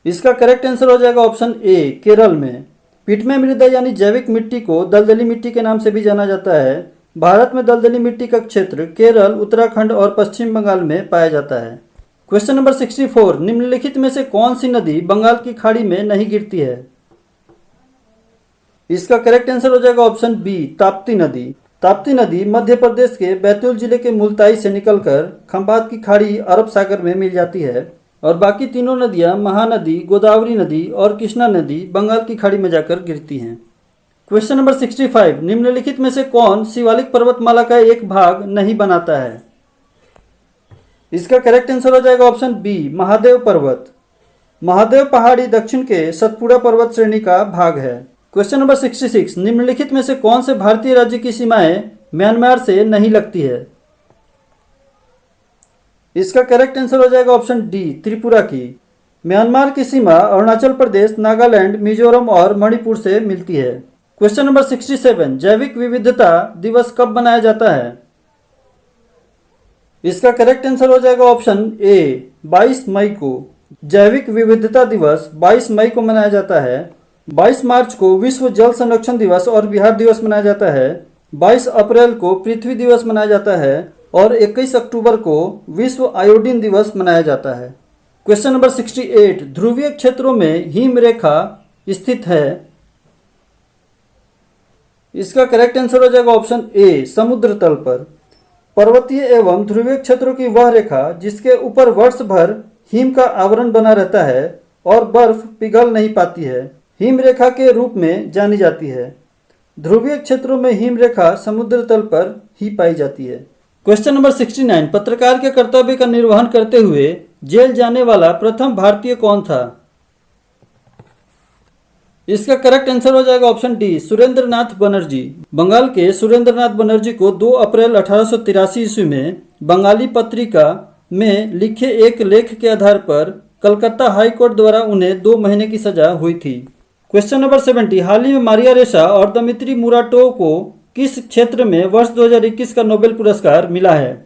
इसका करेक्ट आंसर हो जाएगा ऑप्शन ए, केरल में। पिटमे मृदा यानी जैविक मिट्टी को दलदली मिट्टी के नाम से भी जाना जाता है। भारत में दलदली मिट्टी का क्षेत्र केरल, उत्तराखंड और पश्चिम बंगाल में पाया जाता है। क्वेश्चन नंबर 64, निम्नलिखित में से कौन सी नदी बंगाल की खाड़ी में नहीं गिरती है? इसका करेक्ट आंसर हो जाएगा ऑप्शन बी, ताप्ती नदी। ताप्ती नदी मध्य प्रदेश के बैतूल जिले के मुल्ताई से निकलकर खंभात की खाड़ी अरब सागर में मिल जाती है और बाकी तीनों नदियां महानदी, गोदावरी नदी और कृष्णा नदी बंगाल की खाड़ी में जाकर गिरती हैं। क्वेश्चन नंबर 65, निम्नलिखित में से कौन शिवालिक पर्वतमाला का एक भाग नहीं बनाता है? इसका करेक्ट आंसर हो जाएगा ऑप्शन बी, महादेव पर्वत। महादेव पहाड़ी दक्षिण के सतपुड़ा पर्वत श्रेणी का भाग है। क्वेश्चन नंबर 66, निम्नलिखित में से कौन से भारतीय राज्य की सीमाएं म्यांमार से नहीं लगती है? इसका करेक्ट आंसर हो जाएगा ऑप्शन डी, त्रिपुरा की। म्यांमार की सीमा अरुणाचल प्रदेश, नागालैंड, मिजोरम और मणिपुर से मिलती है। क्वेश्चन नंबर 67, जैविक विविधता दिवस कब मनाया जाता है? इसका करेक्ट आंसर हो जाएगा ऑप्शन ए, 22 मई को। जैविक विविधता दिवस 22 मई को मनाया जाता है। 22 मार्च को विश्व जल संरक्षण दिवस और बिहार दिवस मनाया जाता है। 22 अप्रैल को पृथ्वी दिवस मनाया जाता है और 21 अक्टूबर को विश्व आयोडीन दिवस मनाया जाता है। क्वेश्चन नंबर 68, ध्रुवीय क्षेत्रों में हिम रेखा स्थित है। इसका करेक्ट आंसर हो जाएगा ऑप्शन ए, समुद्र तल पर। पर्वतीय एवं ध्रुवीय क्षेत्रों की वह रेखा जिसके ऊपर वर्ष भर हिम का आवरण बना रहता है और बर्फ पिघल नहीं पाती है, हिम रेखा के रूप में जानी जाती है। ध्रुवीय क्षेत्रों में हिम रेखा समुद्र तल पर ही पाई जाती है। क्वेश्चन नंबर 69, पत्रकार के कर्तव्य का निर्वहन करते हुए जेल जाने वाला प्रथम भारतीय कौन था? इसका करेक्ट आंसर हो जाएगा ऑप्शन डी, सुरेंद्र नाथ बनर्जी। बंगाल के सुरेंद्र नाथ बनर्जी को 2 अप्रैल 1883 ईस्वी में बंगाली पत्रिका में लिखे एक लेख के आधार पर कलकत्ता हाई कोर्ट द्वारा उन्हें 2 महीने की सजा हुई थी। क्वेश्चन नंबर 70, हाल ही में मारिया रेसा और दमित्री मुराटोव को किस क्षेत्र में वर्ष 2021 का नोबेल पुरस्कार मिला है?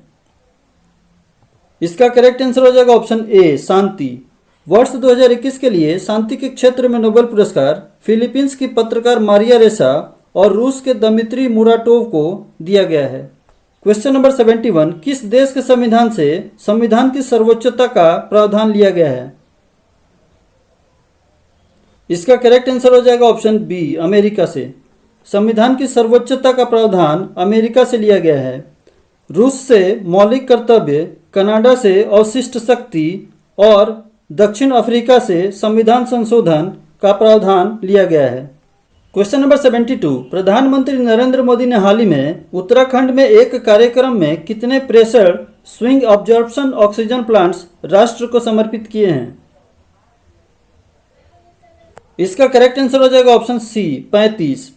इसका करेक्ट आंसर हो जाएगा ऑप्शन ए, शांति। वर्ष 2021 के लिए शांति के क्षेत्र में नोबेल पुरस्कार फिलीपींस की पत्रकार मारिया रेसा और रूस के दमित्री मुराटोव को दिया गया है। क्वेश्चन नंबर 71, किस देश के संविधान से संविधान की सर्वोच्चता का प्रावधान लिया गया है? इसका करेक्ट आंसर हो जाएगा ऑप्शन बी, अमेरिका से। संविधान की सर्वोच्चता का प्रावधान अमेरिका से लिया गया है। रूस से मौलिक कर्तव्य, कनाडा से अवशिष्ट शक्ति और दक्षिण अफ्रीका से संविधान संशोधन का प्रावधान लिया गया है। क्वेश्चन नंबर 72, प्रधानमंत्री नरेंद्र मोदी ने हाल ही में उत्तराखंड में एक कार्यक्रम में कितने pressure swing absorption oxygen plants राष्ट्र को समर्पित किए हैं? इसका करेक्ट आंसर हो जाएगा option C, 35।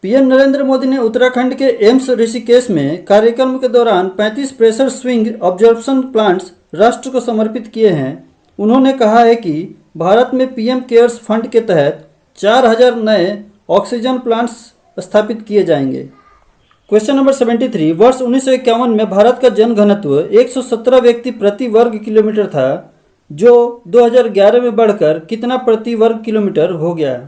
PM Narendra Modi ने उत्तराखंड के एम्स ऋषिकेश में कार्यक्रम के दौरान 35 प्रेशर स्विंग ऑब्जॉर्प्शन प्लांट्स राष्ट्र को समर्पित किए हैं। उन्होंने कहा है कि भारत में पीएम केयर्स फंड के तहत 4000 नए ऑक्सीजन प्लांट्स स्थापित किए जाएंगे। क्वेश्चन नंबर 73, वर्ष 1951 में भारत का जनघनत्व 117 व्यक्ति प्रति वर्ग किलोमीटर था, जो 2011 में बढ़कर कितना प्रति वर्ग किलोमीटर हो गया?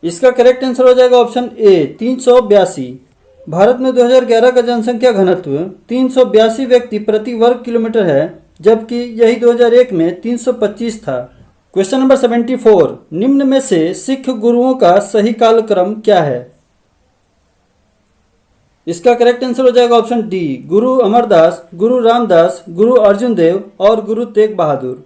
इसका करेक्ट आंसर हो जाएगा ऑप्शन ए, 382। भारत में 2011 का जनसंख्या घनत्व 382 व्यक्ति प्रति वर्ग किलोमीटर है, जबकि यही 2001 में 325 था। क्वेश्चन नंबर 74, निम्न में से सिख गुरुओं का सही कालक्रम क्या है? इसका करेक्ट आंसर हो जाएगा ऑप्शन डी, गुरु अमरदास, गुरु रामदास, गुरु अर्जुन देव और गुरु तेग बहादुर।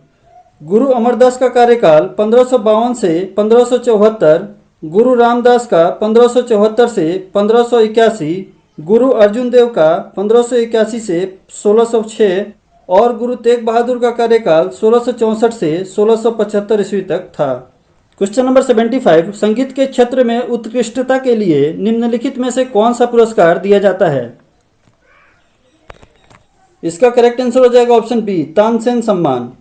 गुरु अमरदास का कार्यकाल 1552 से 1574, गुरु रामदास का 1574 से 1581, गुरु अर्जुन देव का 1581 से 1606 और गुरु तेग बहादुर का कार्यकाल 1664 से 1675 ईस्वी तक था। क्वेश्चन नंबर 75, संगीत के क्षेत्र में उत्कृष्टता के लिए निम्नलिखित में से कौन सा पुरस्कार दिया जाता है? इसका करेक्ट आंसर हो जाएगा ऑप्शन बी, तानसेन सम्मान।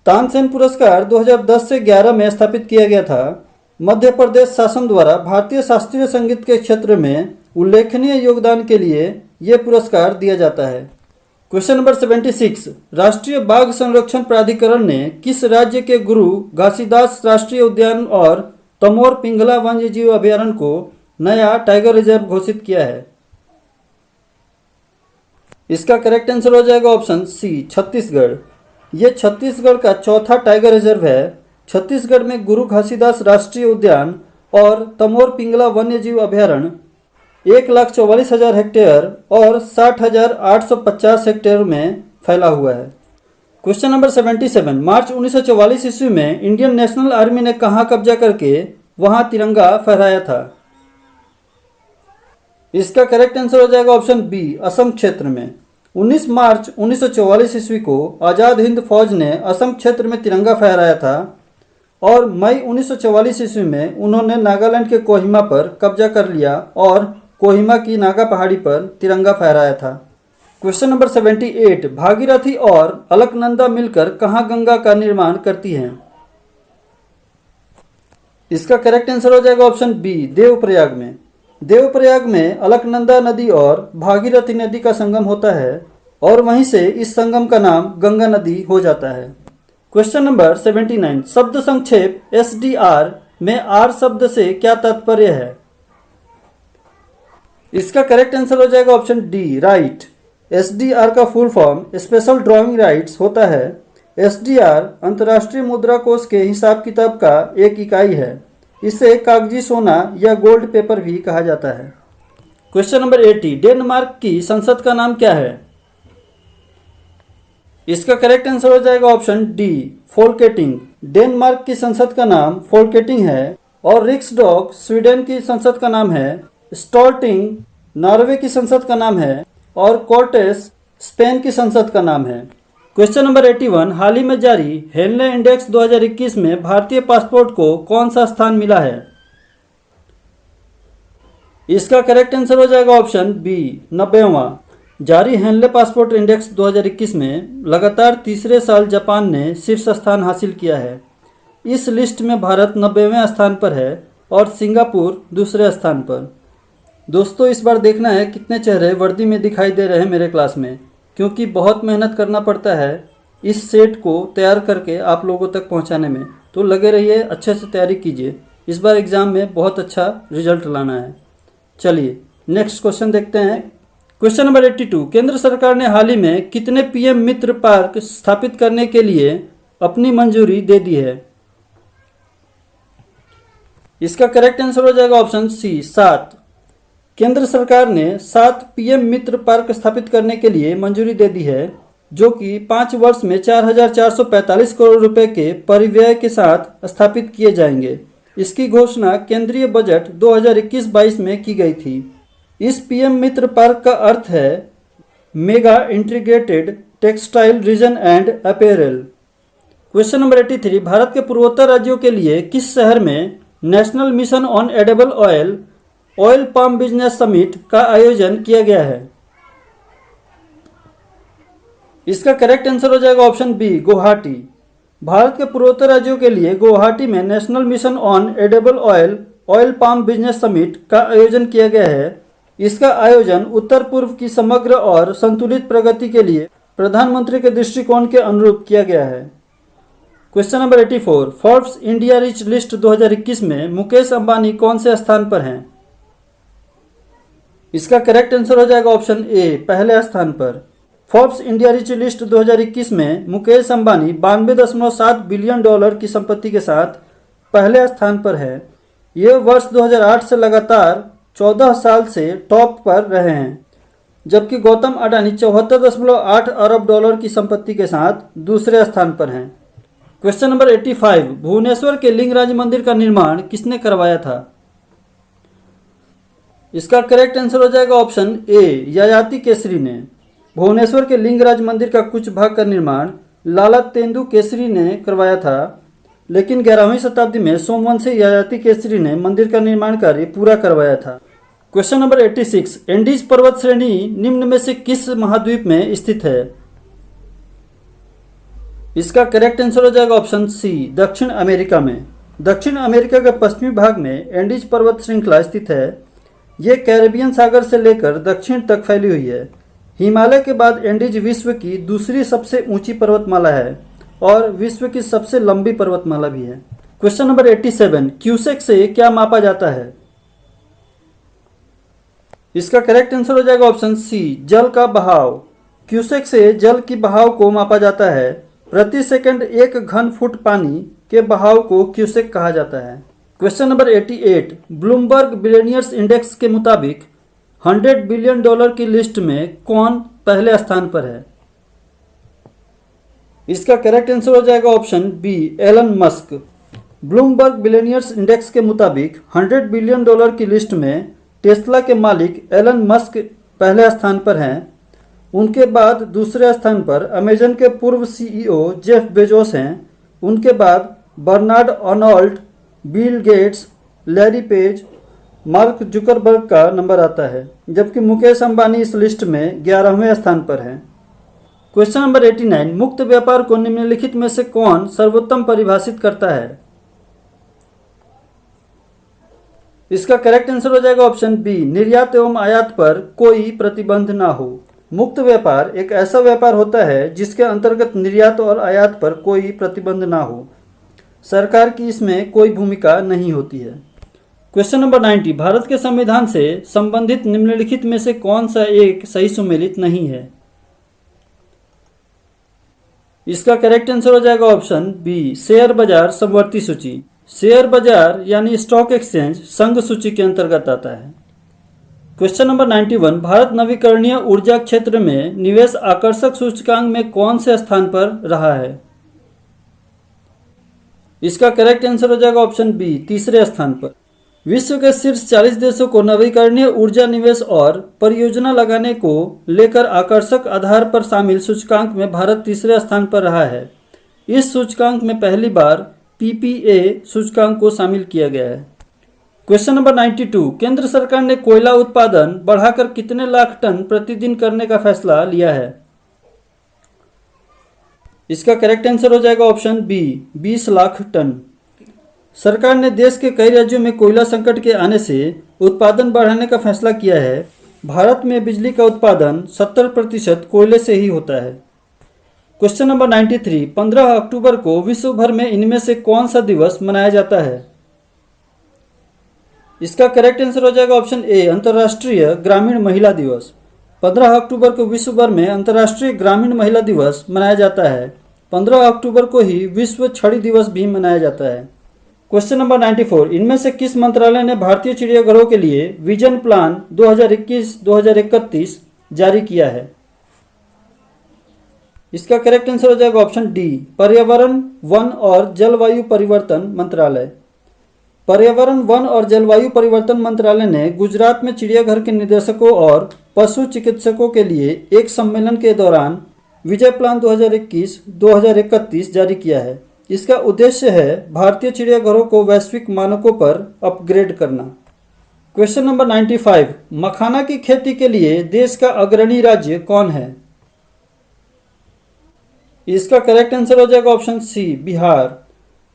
तानसेन पुरस्कार 2010 से 11 में स्थापित किया गया था। मध्य प्रदेश शासन द्वारा भारतीय शास्त्रीय संगीत के क्षेत्र में उल्लेखनीय योगदान के लिए यह पुरस्कार दिया जाता है। क्वेश्चन नंबर 76, राष्ट्रीय बाघ संरक्षण प्राधिकरण ने किस राज्य के गुरु घासीदास राष्ट्रीय उद्यान और तमोर पिंगला वन्यजीव अभयारण्य को नया टाइगर रिजर्व घोषित किया है? इसका करेक्ट आंसर हो जाएगा ऑप्शन सी, छत्तीसगढ़। ये छत्तीसगढ़ का चौथा टाइगर रिजर्व है। छत्तीसगढ़ में गुरु घासीदास राष्ट्रीय उद्यान और तमोर पिंगला वन्यजीव अभयारण्य 1,44,000 हेक्टेयर और 60,850 हेक्टेयर में फैला हुआ है। क्वेश्चन नंबर 77, मार्च 1944 ईस्वी में इंडियन नेशनल आर्मी ने कहाँ कब्जा करके वहां तिरंगा फहराया था? इसका करेक्ट आंसर हो जाएगा ऑप्शन बी, असम क्षेत्र में। 19 मार्च 1944 ईस्वी को आज़ाद हिंद फौज ने असम क्षेत्र में तिरंगा फहराया था और मई 1944 ईस्वी में उन्होंने नागालैंड के कोहिमा पर कब्जा कर लिया और कोहिमा की नागा पहाड़ी पर तिरंगा फहराया था। क्वेश्चन नंबर 78, भागीरथी और अलकनंदा मिलकर कहाँ गंगा का निर्माण करती हैं? इसका करेक्ट आंसर हो जाएगा ऑप्शन बी, देवप्रयाग में। देवप्रयाग में अलकनंदा नदी और भागीरथी नदी का संगम होता है और वहीं से इस संगम का नाम गंगा नदी हो जाता है। क्वेश्चन नंबर 79, शब्द संक्षेप SDR में R शब्द से क्या तात्पर्य है? इसका करेक्ट आंसर हो जाएगा ऑप्शन डी, राइट। SDR का full form special drawing rights होता है। SDR अंतर्राष्ट्रीय मुद्रा कोष के हिसाब किताब का एक इकाई है। इसे कागजी सोना या गोल्ड पेपर भी कहा जाता है। क्वेश्चन नंबर 80, डेनमार्क की संसद का नाम क्या है? इसका करेक्ट आंसर हो जाएगा ऑप्शन डी, फोल्केटिंग। डेनमार्क की संसद का नाम फोल्केटिंग है और रिक्सडॉग स्वीडन की संसद का नाम है, स्टॉल्टिंग नॉर्वे की संसद का नाम है और कोर्टेस स्पेन की संसद का नाम है। क्वेश्चन नंबर 81, हाल ही में जारी हेनले इंडेक्स 2021 में भारतीय पासपोर्ट को कौन सा स्थान मिला है? इसका करेक्ट आंसर हो जाएगा ऑप्शन बी, 90वां। जारी हेनले पासपोर्ट इंडेक्स 2021 में लगातार तीसरे साल जापान ने शीर्ष स्थान हासिल किया है। इस लिस्ट में भारत 90वें स्थान पर है और सिंगापुर दूसरे स्थान पर। दोस्तों, इस बार देखना है कितने चेहरे वर्दी में दिखाई दे रहे हैं मेरे क्लास में, क्योंकि बहुत मेहनत करना पड़ता है इस सेट को तैयार करके आप लोगों तक पहुंचाने में। तो लगे रहिए, अच्छे से तैयारी कीजिए। इस बार एग्ज़ाम में बहुत अच्छा रिजल्ट लाना है। चलिए नेक्स्ट क्वेश्चन देखते हैं। क्वेश्चन नंबर 82, केंद्र सरकार ने हाल ही में कितने PM मित्र पार्क स्थापित करने के लिए अपनी मंजूरी दे दी है? इसका करेक्ट आंसर हो जाएगा ऑप्शन सी, 7। केंद्र सरकार ने 7 PM मित्र पार्क स्थापित करने के लिए मंजूरी दे दी है, जो कि 5 वर्ष में 4,445 करोड़ रुपए के परिव्यय के साथ स्थापित किए जाएंगे। इसकी घोषणा केंद्रीय बजट 2021-22 में की गई थी। इस PM मित्र पार्क का अर्थ है mega integrated textile region and apparel. Question number 83, Bharat के पूर्वोत्तर राज्यों के लिए किस शहर में national mission on edible oil palm business summit का आयोजन किया गया है? इसका करेक्ट आंसर हो जाएगा ऑप्शन बी, गुवाहाटी। भारत के पूर्वोत्तर राज्यों के लिए गुवाहाटी में national mission on edible oil palm business summit का आयोजन किया गया है। इसका आयोजन उत्तर पूर्व की समग्र और संतुलित प्रगति के लिए प्रधानमंत्री के दृष्टिकोण के अनुरूप किया गया है। Question number 84, Forbes India rich list 2021 में मुकेश अंबानी कौन से स्थान पर हैं? इसका करेक्ट आंसर हो जाएगा ऑप्शन ए, पहले स्थान पर। फोर्ब्स इंडिया रिच लिस्ट 2021 में मुकेश अंबानी 92.7 बिलियन डॉलर की संपत्ति के साथ पहले स्थान पर है। ये वर्ष 2008 से लगातार 14 साल से टॉप पर रहे हैं, जबकि गौतम अडानी 74.8 अरब डॉलर की संपत्ति के साथ दूसरे स्थान पर हैं। क्वेश्चन नंबर 85, भुवनेश्वर के लिंगराज मंदिर का निर्माण किसने करवाया था? इसका करेक्ट आंसर हो जाएगा ऑप्शन ए, ययाति केसरी ने। भुवनेश्वर के लिंगराज मंदिर का कुछ भाग का निर्माण लाला तेंदु केसरी ने करवाया था, लेकिन 11वीं शताब्दी में सोमवंशी ययाति केसरी ने मंदिर का निर्माण कार्य पूरा करवाया था। क्वेश्चन नंबर 86, एंडीज पर्वत श्रेणी निम्न में से किस महाद्वीप में स्थित है? इसका करेक्ट आंसर हो जाएगा ऑप्शन सी, दक्षिण अमेरिका में। दक्षिण अमेरिका के पश्चिमी भाग में एंडीज पर्वत श्रृंखला स्थित है। ये कैरेबियन सागर से लेकर दक्षिण तक फैली हुई है। हिमालय के बाद एंडीज विश्व की दूसरी सबसे ऊंची पर्वतमाला है और विश्व की सबसे लंबी पर्वतमाला भी है। क्वेश्चन नंबर 87, क्यूसेक से क्या मापा जाता है? इसका करेक्ट आंसर हो जाएगा ऑप्शन सी, जल का बहाव। क्यूसेक से जल की बहाव को मापा जाता है। प्रति सेकंड 1 घन फुट पानी के बहाव को क्यूसेक कहा जाता है। Question number 88, Bloomberg billionaires index के मुताबिक $100 बिलियन की लिस्ट में कौन पहले स्थान पर है? इसका करेक्ट आंसर हो जाएगा option B, Elon Musk. Bloomberg billionaires index के मुताबिक $100 बिलियन की लिस्ट में टेस्ला के मालिक एलन मस्क पहले स्थान पर हैं। उनके बाद दूसरे स्थान पर अमेजन के पूर्व सीईओ जेफ बेजोस हैं। उनके बाद Bernard Arnault, Bill Gates, Larry Page, Mark Zuckerberg का नंबर आता है, जबकि मुकेश अंबानी इस लिस्ट में 11वें स्थान पर हैं। क्वेश्चन नंबर 89, मुक्त व्यापार को निम्नलिखित में से कौन सर्वोत्तम परिभाषित करता है? इसका करेक्ट आंसर हो जाएगा ऑप्शन बी, निर्यात एवं आयात पर कोई प्रतिबंध ना हो। मुक्त व्यापार एक ऐसा व्यापार होता है जिसके अंतर्गत निर्यात और आयात पर कोई प्रतिबंध ना हो। सरकार की इसमें कोई भूमिका नहीं होती है। क्वेश्चन नंबर 90, भारत के संविधान से संबंधित निम्नलिखित में से कौन सा एक सही सुमेलित नहीं है? इसका करेक्ट आंसर हो जाएगा ऑप्शन बी, शेयर बाजार समवर्ती सूची। शेयर बाजार यानी स्टॉक एक्सचेंज संघ सूची के अंतर्गत आता है। क्वेश्चन नंबर 91, भारत नवीकरणीय ऊर्जा क्षेत्र में निवेश आकर्षक सूचकांक में कौन से स्थान पर रहा है? इसका करेक्ट आंसर हो जाएगा ऑप्शन बी, तीसरे स्थान पर। विश्व के शीर्ष 40 देशों को नवीकरणीय ऊर्जा निवेश और परियोजना लगाने को लेकर आकर्षक आधार पर शामिल सूचकांक में भारत तीसरे स्थान पर रहा है। इस सूचकांक में पहली बार पीपीए सूचकांक को शामिल किया गया है। क्वेश्चन नंबर 92, केंद्र सरकार ने कोयला उत्पादन बढ़ाकर कितने लाख टन प्रतिदिन करने का फैसला लिया है? इसका करेक्ट आंसर हो जाएगा ऑप्शन बी, 20 लाख टन। सरकार ने देश के कई राज्यों में कोयला संकट के आने से उत्पादन बढ़ाने का फैसला किया है। भारत में बिजली का उत्पादन 70% कोयले से ही होता है। क्वेश्चन नंबर 93, 15 अक्टूबर को विश्व भर में इनमें से कौन सा दिवस मनाया जाता है? इसका करेक्ट आंसर हो जाएगा ऑप्शन ए, अंतर्राष्ट्रीय ग्रामीण महिला दिवस। 15 अक्टूबर को विश्व भर में अंतर्राष्ट्रीय ग्रामीण महिला दिवस मनाया जाता है। 15 अक्टूबर को ही विश्व छड़ी दिवस भी मनाया जाता है। क्वेश्चन नंबर 94, इनमें से किस मंत्रालय ने भारतीय चिड़ियाघरों के लिए विजन प्लान 2021-2031 जारी किया है? इसका करेक्ट आंसर हो जाएगा ऑप्शन डी, पर्यावरण, वन और जलवायु परिवर्तन मंत्रालय। पर्यावरण, वन और जलवायु परिवर्तन मंत्रालय ने गुजरात में चिड़ियाघर के निदेशकों और पशु चिकित्सकों के लिए एक सम्मेलन के दौरान विजय प्लान 2021-2031 जारी किया है। इसका उद्देश्य है भारतीय चिड़ियाघरों को वैश्विक मानकों पर अपग्रेड करना। क्वेश्चन नंबर 95, मखाना की खेती के लिए देश का अग्रणी राज्य कौन है? इसका करेक्ट आंसर हो जाएगा ऑप्शन सी, बिहार।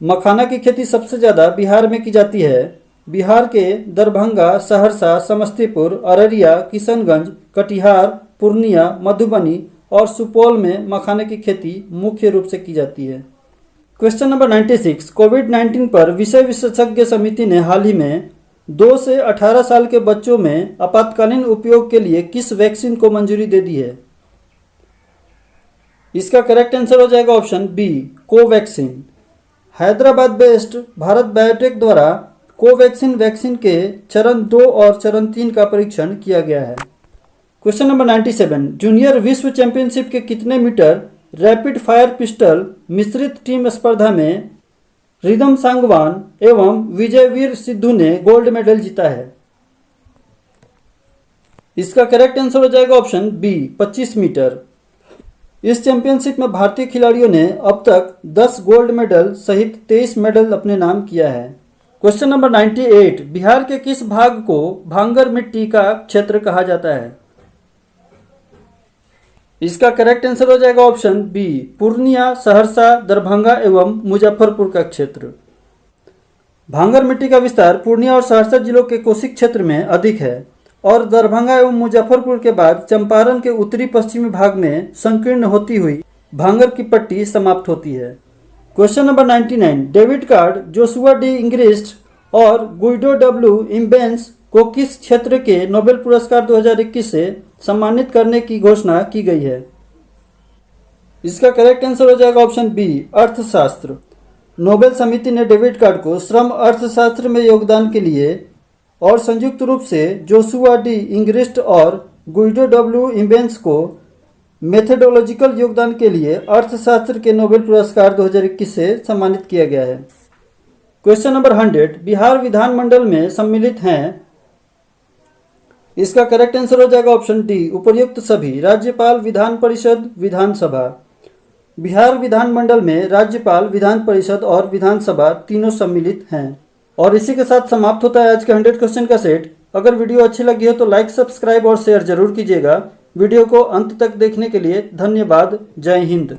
मखाना की खेती सबसे ज़्यादा बिहार में की जाती है। बिहार के दरभंगा, सहरसा, समस्तीपुर, अररिया, किशनगंज, कटिहार, पूर्णिया, मधुबनी और सुपौल में मखाने की खेती मुख्य रूप से की जाती है। क्वेश्चन नंबर 96, कोविड-19 पर विषय विशेषज्ञ समिति ने हाल ही में 2 से 18 साल के बच्चों में आपातकालीन उपयोग के लिए किस वैक्सीन को मंजूरी दे दी है? इसका करेक्ट आंसर हो जाएगा option B, Covaxin. Hyderabad based Bharat biotech द्वारा कोवैक्सीन वैक्सीन के चरण 2 और चरण 3 का परीक्षण किया गया है। क्वेश्चन नंबर 97, जूनियर विश्व चैंपियनशिप के कितने मीटर रैपिड फायर पिस्टल मिश्रित टीम स्पर्धा में रिदम सांगवान एवं विजयवीर सिद्धू ने गोल्ड मेडल जीता है? इसका करेक्ट आंसर हो जाएगा ऑप्शन बी, 25 मीटर। इस चैंपियनशिप में भारतीय खिलाड़ियों ने अब तक 10 गोल्ड मेडल सहित 23 मेडल अपने नाम किया है। क्वेश्चन नंबर 98, बिहार के किस भाग को भांगर मिट्टी का क्षेत्र कहा जाता है? इसका करेक्ट आंसर हो जाएगा ऑप्शन बी, पूर्णिया, सहरसा, दरभंगा एवं मुजफ्फरपुर का क्षेत्र। भांगर मिट्टी का विस्तार पूर्णिया और सहरसा जिलों के कोसी क्षेत्र में अधिक है और दरभंगा एवं मुजफ्फरपुर के बाद चंपारण के उत्तरी पश्चिमी भाग में संकीर्ण होती हुई भांगर की पट्टी समाप्त होती है। क्वेश्चन नंबर 99, डेबिट कार्ड जोशुआ डी इंग्रिस्ट और गुइडो डब्ल्यू इम्बेंस को किस क्षेत्र के नोबेल पुरस्कार 2021 से सम्मानित करने की घोषणा की गई है? इसका करेक्ट आंसर हो जाएगा ऑप्शन बी, अर्थशास्त्र। नोबेल समिति ने डेबिट कार्ड को श्रम अर्थशास्त्र में योगदान के लिए और संयुक्त रूप से जोशुआ डी इंग्रिस्ट और गुइडो डब्ल्यू इम्बेंस को मेथोडोलॉजिकल योगदान के लिए अर्थशास्त्र के नोबेल पुरस्कार 2021 से सम्मानित किया गया है। क्वेश्चन नंबर 100, बिहार विधानमंडल में सम्मिलित हैं। इसका करेक्ट आंसर हो जाएगा ऑप्शन डी, उपर्युक्त सभी, राज्यपाल, विधान परिषद, विधानसभा। बिहार विधानमंडल में राज्यपाल, विधान परिषद और विधानसभा तीनों सम्मिलित हैं। और इसी के साथ समाप्त होता है आज के 100 क्वेश्चन का सेट। अगर वीडियो अच्छी लगी हो तो लाइक, सब्सक्राइब और शेयर जरूर कीजिएगा। वीडियो को अंत तक देखने के लिए धन्यवाद। जय हिंद।